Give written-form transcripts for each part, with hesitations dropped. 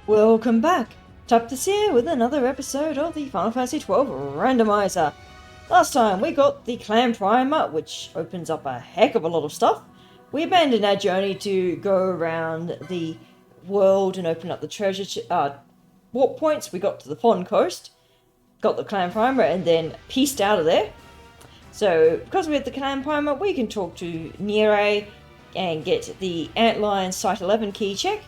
Welcome back! Taptus here with another episode of the Final Fantasy XII Randomizer. Last time we got the Clan Primer, which opens up a heck of a lot of stuff. We abandoned our journey to go around the world and open up the treasure warp points. We got to the Fawn Coast, got the Clan Primer, and then pieced out of there. So, because we have the Clan Primer, we can talk to Nere and get the Antlion Site 11 key check.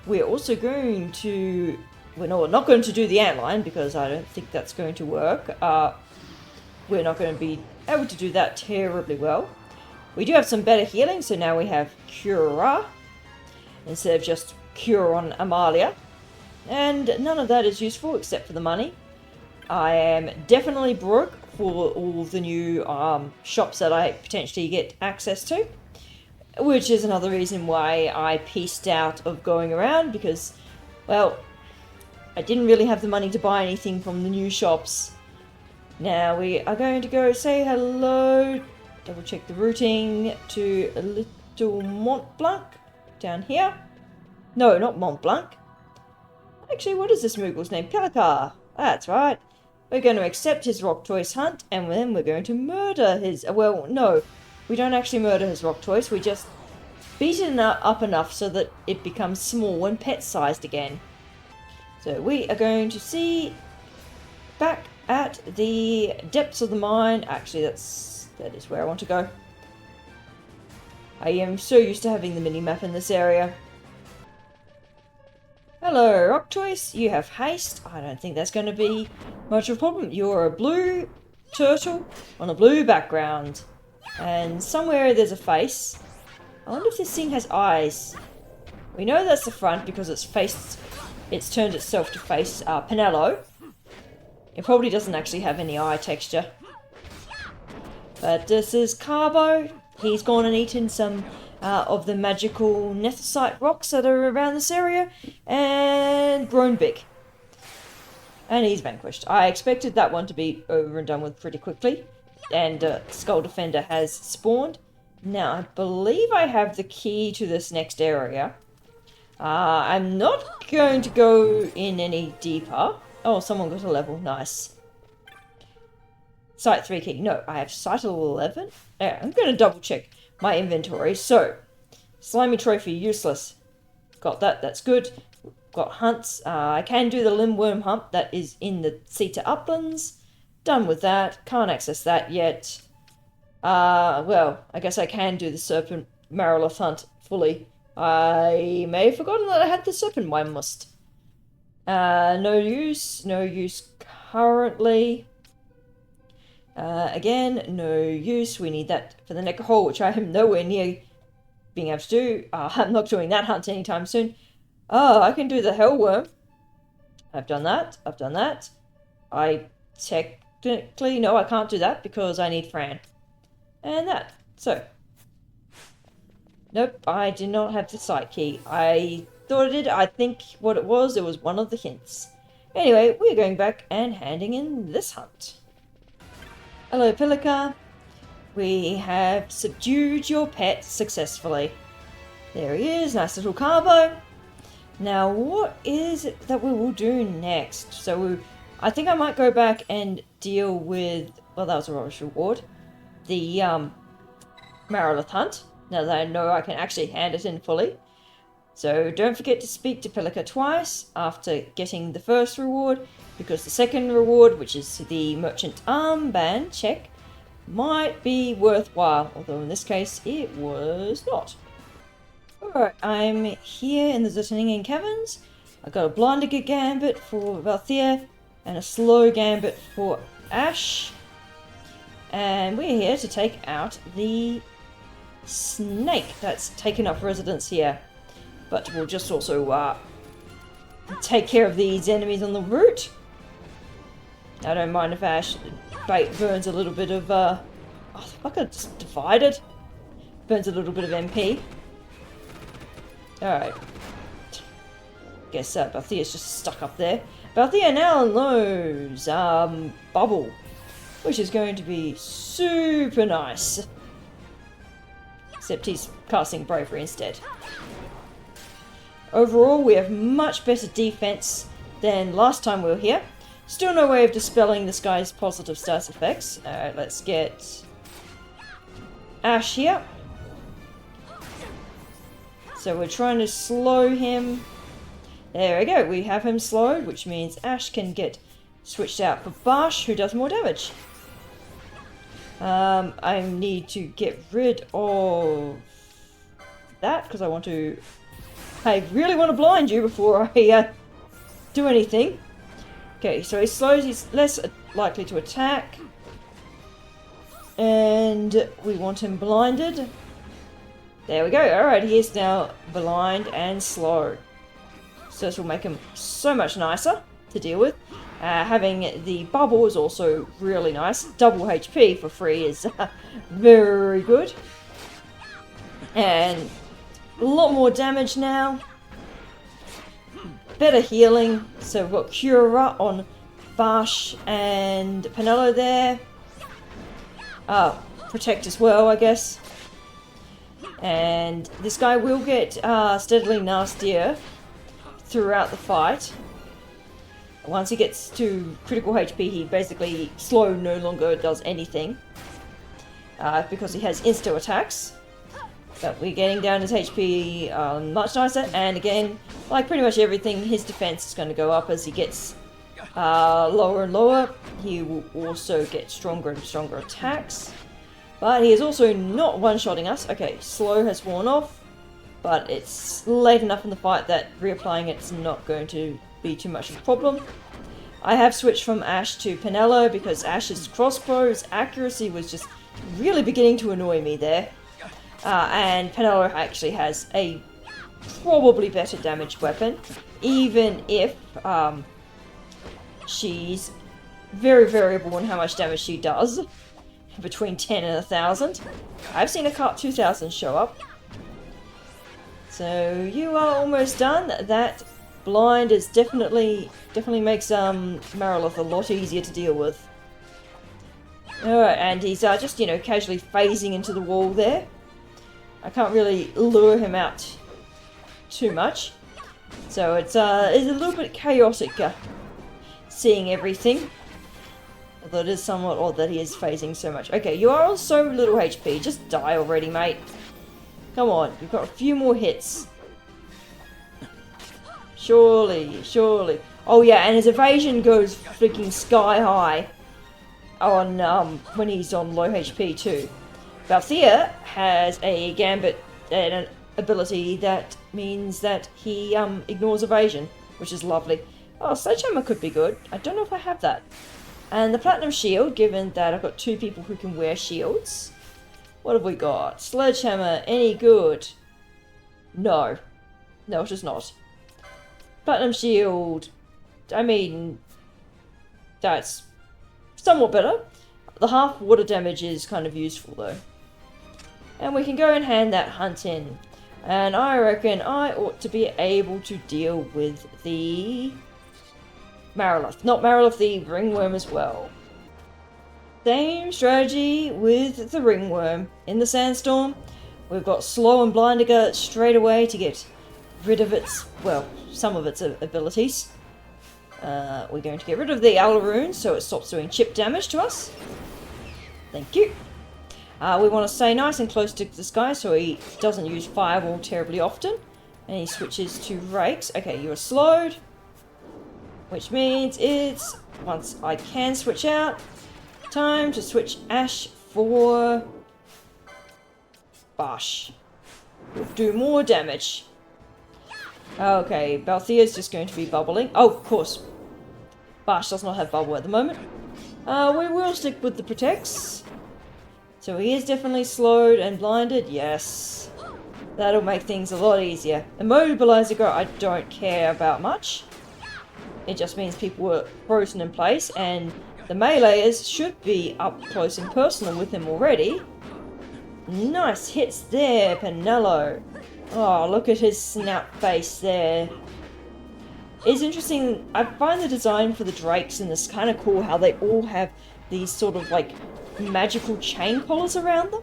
We're also going to... we're not going to do the Antlion because I don't think that's going to work. We're not going to be able to do that terribly well. We do have some better healing, so now we have Cura instead of just Cure on Amalia. And none of that is useful except for the money. I am definitely broke for all the new shops that I potentially get access to. Which is another reason why I pieced out of going around, because, well, I didn't really have the money to buy anything from the new shops. Now we are going to go say hello, double check the routing, to a little Mont Blanc down here. No, not Mont Blanc. Actually, what is this Moogle's name? Pelicar. That's right. We're going to accept his rock choice hunt, and then we're going to murder his... well, no. We don't actually murder his rock choice, we just beat it up enough so that it becomes small and pet-sized again. So we are going to see back at the depths of the mine. Actually, that is where I want to go. I am so used to having the mini-map in this area. Hello, rock choice. You have haste. I don't think that's going to be much of a problem. You're a blue turtle on a blue background. And somewhere there's a face. I wonder if this thing has eyes. We know that's the front because it's turned itself to face Pinello. It probably doesn't actually have any eye texture. But this is Carbo. He's gone and eaten some of the magical Nethicite rocks that are around this area. And grown big. And he's vanquished. I expected that one to be over and done with pretty quickly. And Skull Defender has spawned. Now, I believe I have the key to this next area. I'm not going to go in any deeper. Oh, someone got a level. Nice. Site 3 key. No, I have Site 11. Yeah, I'm going to double check my inventory. So, Slimy Trophy, useless. Got that. That's good. Got hunts. I can do the Limworm hunt that is in the Ceta Uplands. Done with that. Can't access that yet. Well, I guess I can do the Serpent Marilith hunt fully. I may have forgotten that I had the Serpent Wymust. No use. No use currently. Again, no use. We need that for the Necrohole, which I am nowhere near being able to do. I'm not doing that hunt anytime soon. Oh, I can do the Hellworm. I've done that. I've done that. Technically, no, I can't do that because I need Fran. And that. So. Nope, I did not have the site key. I thought I did. I think what it was one of the hints. Anyway, we're going back and handing in this hunt. Hello, Pelicar. We have subdued your pet successfully. There he is, nice little Carbo. Now, what is it that we will do next? So, I think I might go back and deal with... well, that was a rubbish reward. The Marilith hunt. Now that I know I can actually hand it in fully. So don't forget to speak to Pelicar twice after getting the first reward. Because the second reward, which is the Merchant Armband check, might be worthwhile. Although in this case, it was not. Alright, I'm here in the Zertanian Caverns. I got a Blindiger Gambit for Valthea. And a slow gambit for Ash. And we're here to take out the snake that's taken up residence here. But we'll just also take care of these enemies on the route. I don't mind if Ash burns a little bit of... oh, the fucker just divided. Burns a little bit of MP. Alright. Guess Balthea's just stuck up there. Balthea now knows Bubble, which is going to be super nice. Except he's casting Bravery instead. Overall, we have much better defense than last time we were here. Still no way of dispelling this guy's positive stats effects. Alright, let's get Ash here. So we're trying to slow him. There we go, we have him slowed, which means Ash can get switched out for Bash, who does more damage. I need to get rid of that, because I really want to blind you before I do anything. Okay, so he's slow, he's less likely to attack. And we want him blinded. There we go, alright, he is now blind and slow. So this will make him so much nicer to deal with. Having the bubble is also really nice. Double HP for free is very good. And a lot more damage now. Better healing. So we've got Cura on Bash and Penelo there. Protect as well, I guess. And this guy will get steadily nastier throughout the fight. Once he gets to critical HP, he basically no longer does anything. Because he has insta attacks. But we're getting down his HP much nicer, and again, like pretty much everything, his defense is going to go up as he gets lower and lower. He will also get stronger and stronger attacks. But he is also not one-shotting us. Okay, slow has worn off, but it's late enough in the fight that reapplying it's not going to be too much of a problem. I have switched from Ash to Penelo because Ash's crossbow's accuracy was just really beginning to annoy me there. And Penelo actually has a probably better damage weapon, even if she's very variable in how much damage she does, between 10 and 1,000. I've seen a Carp 2000 show up. So you are almost done. That blind is definitely makes Marilith a lot easier to deal with. Alright, and he's just, casually phasing into the wall there. I can't really lure him out too much. So it's a little bit chaotic seeing everything. Although it is somewhat odd that he is phasing so much. Okay, you are on so little HP. Just die already, mate. Come on, you've got a few more hits. Surely. Oh yeah, and his evasion goes freaking sky high on when he's on low HP too. Balthea has a gambit and an ability that means that he ignores evasion, which is lovely. Oh, Sledgehammer could be good. I don't know if I have that. And the Platinum Shield, given that I've got two people who can wear shields. What have we got? Sledgehammer, any good? No. No, it is not. Platinum Shield, I mean, that's somewhat better. The half water damage is kind of useful though. And we can go and hand that hunt in. And I reckon I ought to be able to deal with the Marilith. Not Marilith, the Ringworm as well. Same strategy with the Ringworm. In the Sandstorm, we've got Slow and Blindiger straight away to get rid of its, well, some of its abilities. We're going to get rid of the Alaroon so it stops doing chip damage to us. Thank you. We want to stay nice and close to this guy so he doesn't use Fireball terribly often. And he switches to Rakes. Okay, you are slowed. Which means it's, once I can switch out, time to switch Ash for Bash. We'll do more damage. Okay, Balthea's just going to be bubbling. Oh, of course. Bash does not have bubble at the moment. We will stick with the protects. So he is definitely slowed and blinded. Yes. That'll make things a lot easier. Immobilizer Go I don't care about much. It just means people were frozen in place, and the meleeers should be up close and personal with him already. Nice hits there, Penelo. Oh, look at his snout face there. It's interesting, I find the design for the drakes in this kind of cool, how they all have these sort of like magical chain collars around them.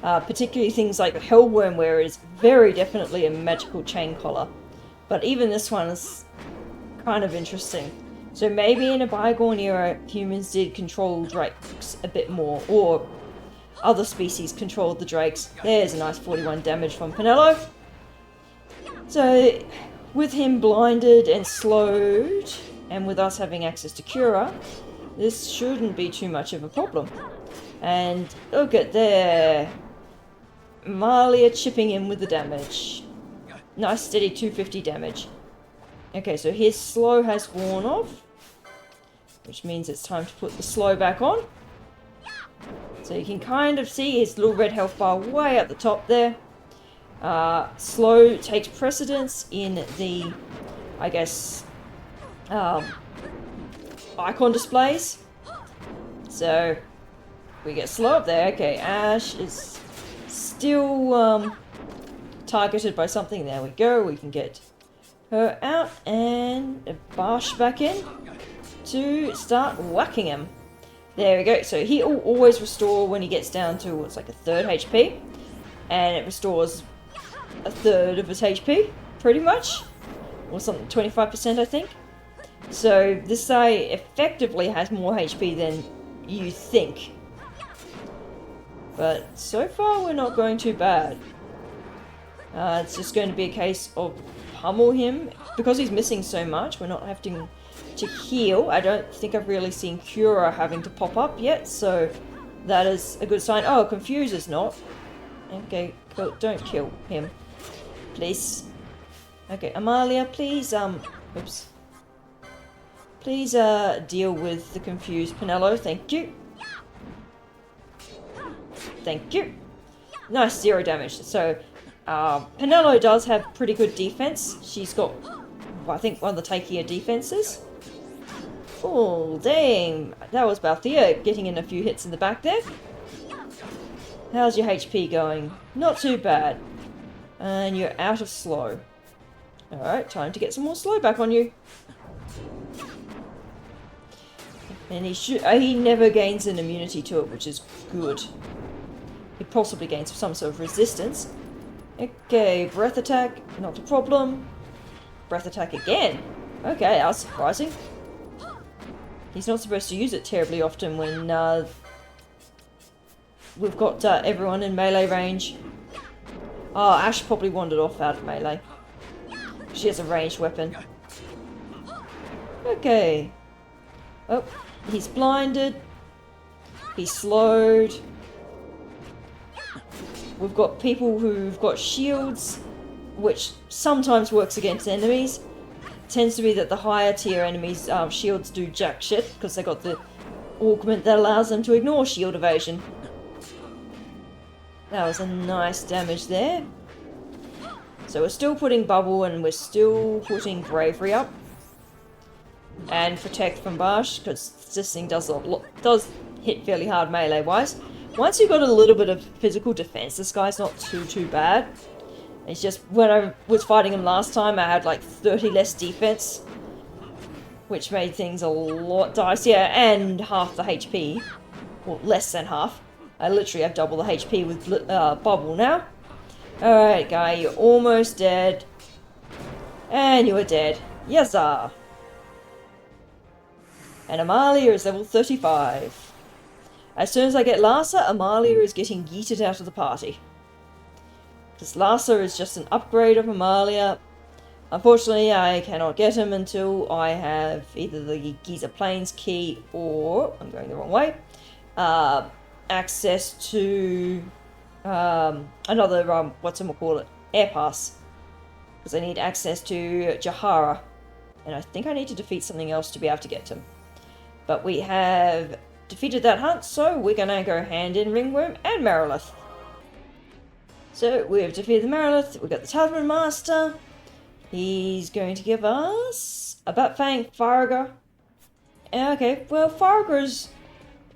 Particularly things like the Hellworm, where it is very definitely a magical chain collar. But even this one is kind of interesting. So maybe in a bygone era, humans did control drakes a bit more, or other species controlled the drakes. There's a nice 41 damage from Penelo. So, with him blinded and slowed, and with us having access to Cura, this shouldn't be too much of a problem. And look at there. Malia chipping in with the damage. Nice steady 250 damage. Okay, so his slow has worn off, which means it's time to put the slow back on. So you can kind of see his little red health bar way at the top there. Slow takes precedence in the, I guess, icon displays. So we get slow up there. Okay, Ash is still targeted by something. There we go. We can get her out and Bash back in to start whacking him. There we go. So he will always restore when he gets down to what's like a third HP, and it restores a third of his HP, pretty much, or something, 25% I think. So this guy effectively has more HP than you think, but so far we're not going too bad. It's just going to be a case of pummel him because he's missing so much. We're not having to heal. I don't think I've really seen Cura having to pop up yet, so that is a good sign. Oh, Confuse is not. Okay, cool. Don't kill him, please. Okay, Amalia, please, oops. Please, deal with the confused Penelo. Thank you. Thank you. Nice, 0 damage. So, Penelo does have pretty good defense. She's got, I think, one of the takier defenses. Oh, dang. That was Balthea getting in a few hits in the back there. How's your HP going? Not too bad. And you're out of slow. Alright, time to get some more slow back on you. And he never gains an immunity to it, which is good. He possibly gains some sort of resistance. Okay, breath attack, not a problem. Breath attack again. Okay, that was surprising. He's not supposed to use it terribly often when we've got everyone in melee range. Oh, Ash probably wandered off out of melee. She has a ranged weapon. Okay. Oh, he's blinded. He's slowed. We've got people who've got shields, which sometimes works against enemies. Tends to be that the higher tier enemies' shields do jack shit, because they got the augment that allows them to ignore shield evasion. That was a nice damage there. So we're still putting Bubble and we're still putting Bravery up. And Protect from Bash, because this thing does hit fairly hard melee-wise. Once you've got a little bit of physical defense, this guy's not too bad. It's just, when I was fighting him last time, I had like 30 less defense, which made things a lot dicier, and half the HP. Well, less than half. I literally have double the HP with Bubble now. Alright, guy, you're almost dead. And you are dead. Yes, sir. And Amalia is level 35. As soon as I get Larsa, Amalia is getting yeeted out of the party. Because Larsa is just an upgrade of Amalia. Unfortunately, I cannot get him until I have either the Giza Plains key or, I'm going the wrong way, access to another, whatchamacallit, Air Pass. Because I need access to Jahara. And I think I need to defeat something else to be able to get him. But we have defeated that hunt, so we're going to go hand in Ringworm and Marilith. So we've defeated the Marilith, we've got the Talisman Master. He's going to give us a Batfang Faragor. Okay, well, Faragor's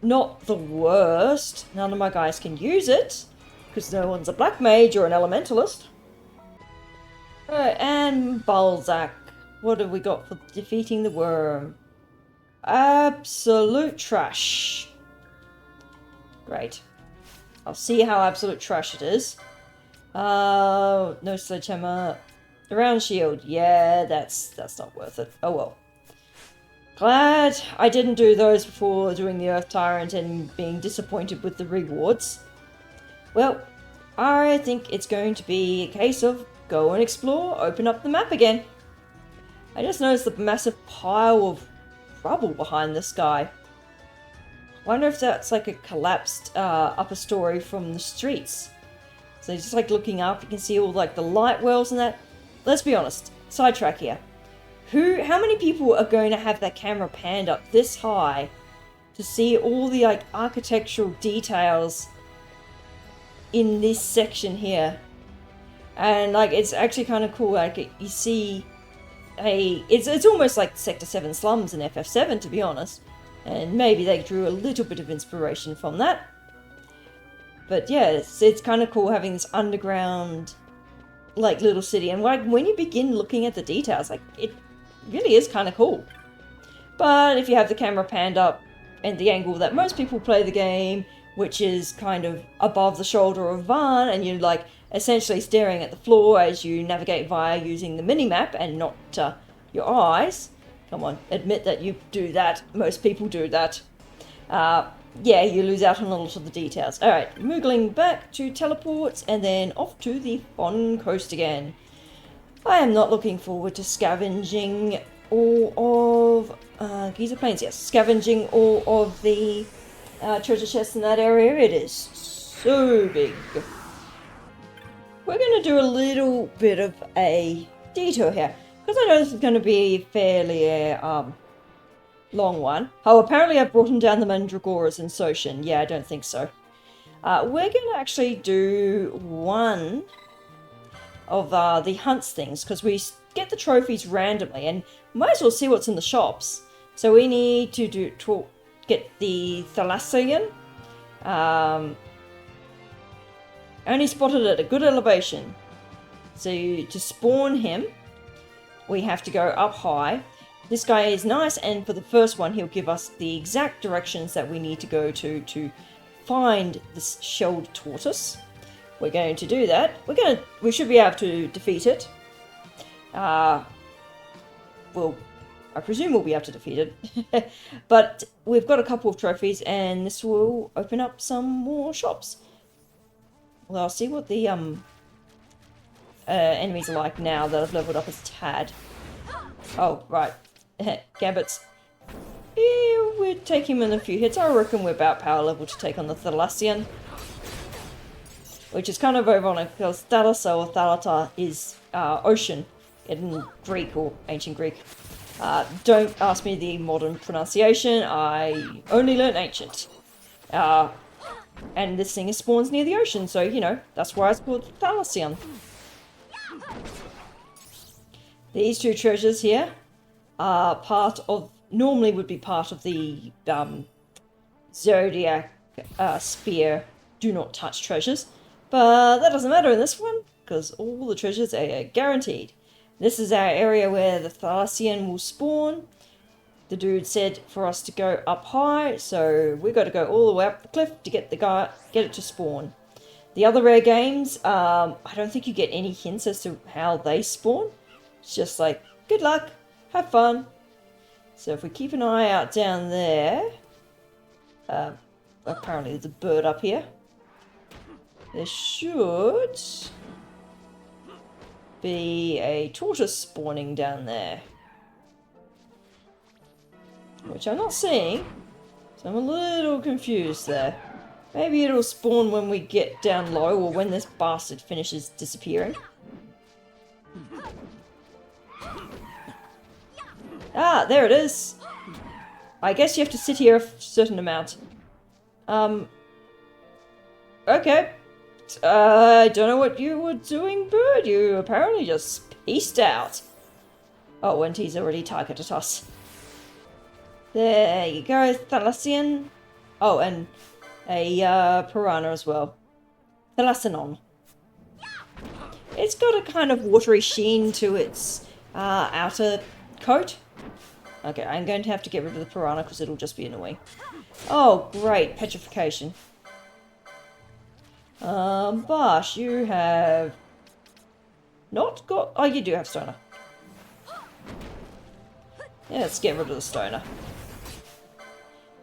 not the worst. None of my guys can use it, because no one's a Black Mage or an Elementalist. Alright, and Balzac. What have we got for defeating the worm? Absolute trash. Great. I'll see how absolute trash it is. No sledgehammer. The round shield. Yeah, that's not worth it. Oh well. Glad I didn't do those before doing the Earth Tyrant and being disappointed with the rewards. Well, I think it's going to be a case of go and explore, open up the map again. I just noticed the massive pile of rubble behind this guy. I wonder if that's like a collapsed upper story from the streets. So just like looking up, you can see all like the light wells and that. Let's be honest, sidetrack here. How many people are going to have their camera panned up this high to see all the like architectural details in this section here? And like it's actually kind of cool. Like you see, it's almost like Sector 7 slums in FF7, to be honest. And maybe they drew a little bit of inspiration from that. But yeah, it's kind of cool having this underground like little city. And like when you begin looking at the details, like it really is kind of cool. But if you have the camera panned up and the angle that most people play the game, which is kind of above the shoulder of Vaan, and you're like essentially staring at the floor as you navigate via using the minimap and not your eyes. Come on, admit that you do that. Most people do that. Yeah, you lose out on a lot of the details. Alright, moogling back to teleports and then off to the Fon Coast again. I am not looking forward to scavenging all of Giza Plains. Yes, scavenging all of the treasure chests in that area. It is so big. We're going to do a little bit of a detour here because I know this is going to be a fairly long one. Oh, apparently I've brought him down the Mandragoras in Soshin. Yeah, I don't think so. We're going to actually do one of the hunts things because we get the trophies randomly and might as well see what's in the shops. So we need to get the Thalassian. Only spotted at a good elevation. So to spawn him, we have to go up high. This guy is nice, and for the first one, he'll give us the exact directions that we need to go to find this shelled tortoise. We're going to do that. We should be able to defeat it. Well, I presume we'll be able to defeat it. But we've got a couple of trophies, and this will open up some more shops. Well, I'll see what the enemies are like now that I've leveled up as Tad. Oh, right. Gambits. Yeah, we'd take him in a few hits. I reckon we're about power level to take on the Thalassian. Which is kind of ironic because Thalassa or Thalata is ocean in Greek or ancient Greek. Don't ask me the modern pronunciation. I only learnt ancient. And this thing spawns near the ocean, so, you know, that's why it's called Thalassian. These two treasures here are normally would be part of the Zodiac Spear do not touch treasures. But that doesn't matter in this one, because all the treasures are guaranteed. This is our area where the Thalassian will spawn. The dude said for us to go up high, so we've got to go all the way up the cliff to get it to spawn. The other rare games, I don't think you get any hints as to how they spawn. It's just like, good luck, have fun. So if we keep an eye out down there, apparently there's a bird up here. There should be a tortoise spawning down there, which I'm not seeing, so I'm a little confused there. Maybe it'll spawn when we get down low or when this bastard finishes disappearing. Ah, there it is. I guess you have to sit here a certain amount. Okay. I don't know what you were doing, bird. You apparently just peaced out. Oh, and he's already targeted us. There you go, Thalassian. Oh, and a piranha as well. Thalassanon. It's got a kind of watery sheen to its outer coat. Okay, I'm going to have to get rid of the piranha because it'll just be annoying. Oh, great, petrification. Bosh, you have not got... Oh, you do have stoner. Yeah, let's get rid of the stoner.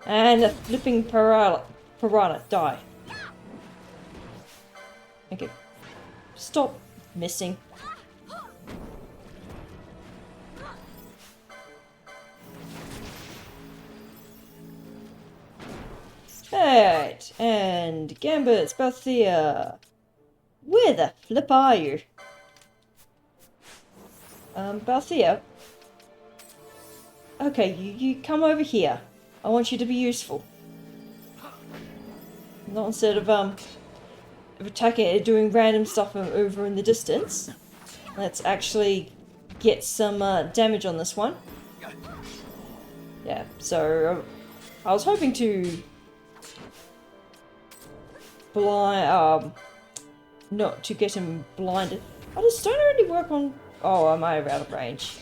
And the flipping piranha, die. Okay. Stop missing. Alright, and Gambit, Balthea. Where the flip are you? Balthea. Okay, you come over here. I want you to be useful. Not instead of attacking, doing random stuff over in the distance. Let's actually get some damage on this one. Yeah, so I was hoping to not to get him blinded. Oh, does stoner only work on... Oh, am I out of range?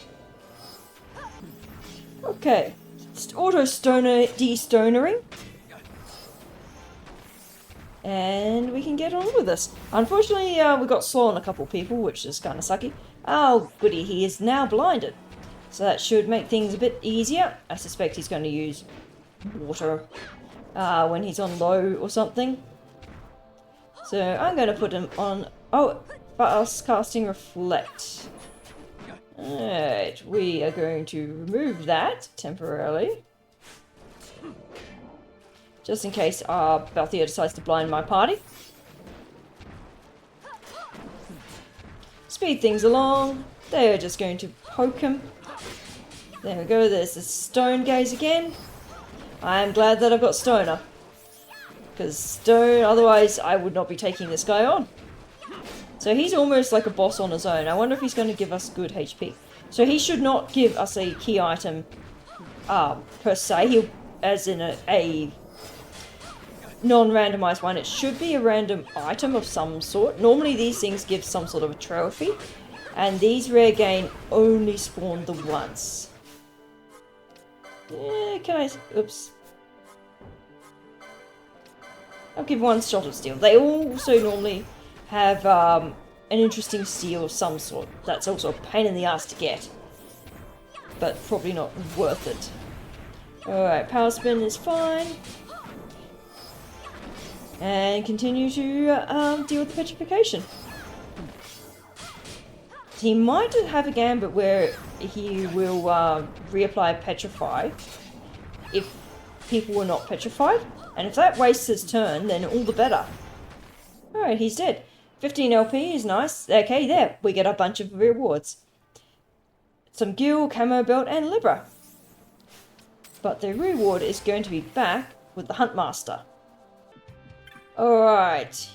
Okay. Auto stoner de-stonering. And we can get on with this. Unfortunately, we got slow on a couple people, which is kind of sucky. Oh, goody, he is now blinded. So that should make things a bit easier. I suspect he's going to use water when he's on low or something. So I'm going to put him on... Oh, but us casting Reflect. Alright, we are going to remove that temporarily. Just in case Balthea decides to blind my party. Speed things along. They are just going to poke him. There we go, there's the Stone Gaze again. I am glad that I've got Stoner. Because Stone, otherwise I would not be taking this guy on. So he's almost like a boss on his own. I wonder if he's going to give us good HP. So he should not give us a key item per se. He'll, as in a non-randomized one. It should be a random item of some sort. Normally these things give some sort of a trophy. And these rare gain only spawn the once. Yeah, can I... Oops. I'll give one shot of steel. They also normally have an interesting steel of some sort. That's also a pain in the ass to get. But probably not worth it. Alright, power spin is fine. And continue to deal with the petrification. He might have a gambit where he will reapply Petrify if people were not petrified. And if that wastes his turn, then all the better. Alright, he's dead. 15 LP is nice. Okay, there. We get a bunch of rewards. Some Gil, Camo Belt, and Libra. But the reward is going to be back with the Huntmaster. Alright.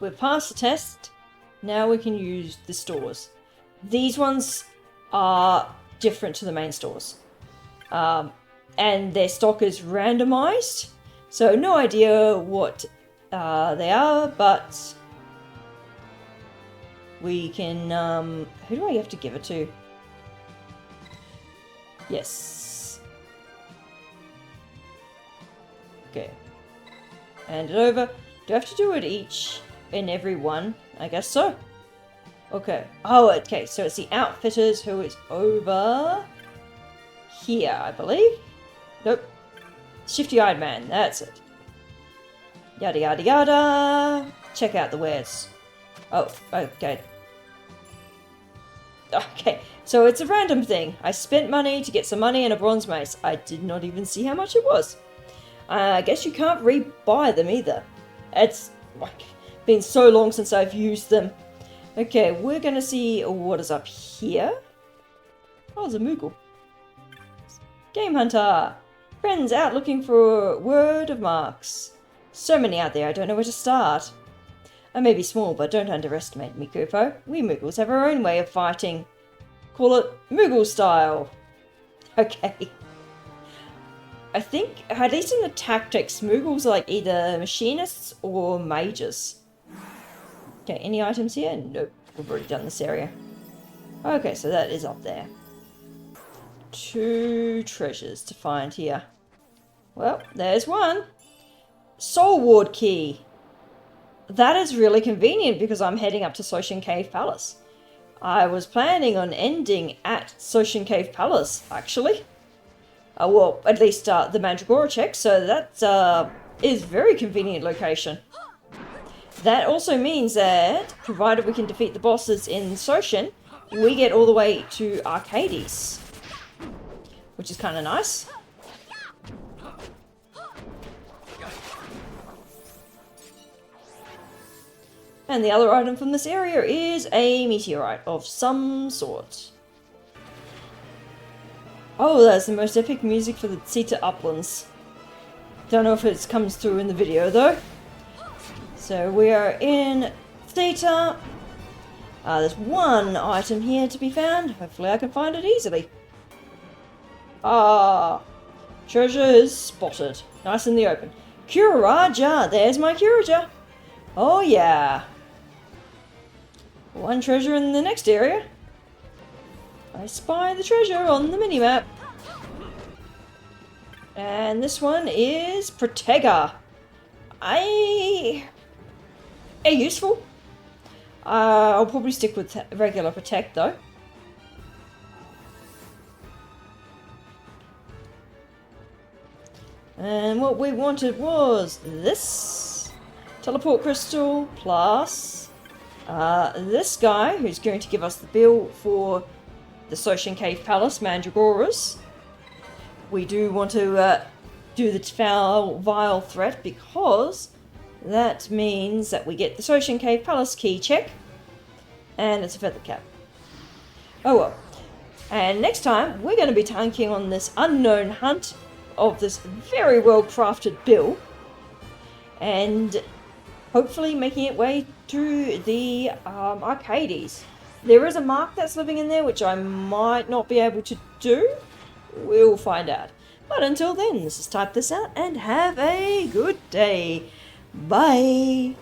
We've passed the test. Now we can use the stores. These ones are different to the main stores. And their stock is randomized. So no idea what they are, but we can... who do I have to give it to? Yes. Okay. Hand it over. Do I have to do it each in every one? I guess so. Okay. Oh, okay. So it's the Outfitters who is over here, I believe. Nope. Shifty-eyed man. That's it. Yada yada yada. Check out the wares. Oh, okay. Okay, so it's a random thing. I spent money to get some money and a bronze mace. I did not even see how much it was. I guess you can't re-buy them either. It's like been so long since I've used them. Okay, we're gonna see what is up here. Oh, there's a Moogle. Game Hunter. Friends out looking for word of marks. So many out there, I don't know where to start. I may be small, but don't underestimate me, Kupo. We Moogles have our own way of fighting. Call it Moogle style. Okay. I think, at least in the tactics, Moogles are like either machinists or mages. Okay, any items here? Nope, we've already done this area. Okay, so that is up there. 2 treasures to find here. Well, there's one. Soul Ward key. that is really convenient because I'm heading up to Soshin Cave Palace. I was planning on ending at Soshin Cave Palace, actually. Well, at least the Mandragora check, so that is very convenient location. That also means that, provided we can defeat the bosses in Soshin, we get all the way to Arcades, which is kind of nice. And the other item from this area is a meteorite of some sort. Oh, that's the most epic music for the Sita Uplands. Don't know if it comes through in the video though. So we are in Theta. There's one item here to be found. Hopefully I can find it easily. Treasure is spotted. Nice in the open. Curaja! There's my Curaja! Oh yeah! One treasure in the next area. I spy the treasure on the minimap. And this one is Protega. Useful. I'll probably stick with regular Protect though. And what we wanted was this teleport crystal plus this guy who's going to give us the bill for the Soshin Cave Palace Mandragoras. We do want to do the Vile threat because that means that we get the Soshin Cave Palace key check, and it's a feather cap. Oh well. And next time, we're going to be tanking on this unknown hunt of this very well crafted bill, and hopefully making it way to the Arcades. There is a mark that's living in there, which I might not be able to do. We'll find out. But until then, this is Type This Out, and have a good day. Bye.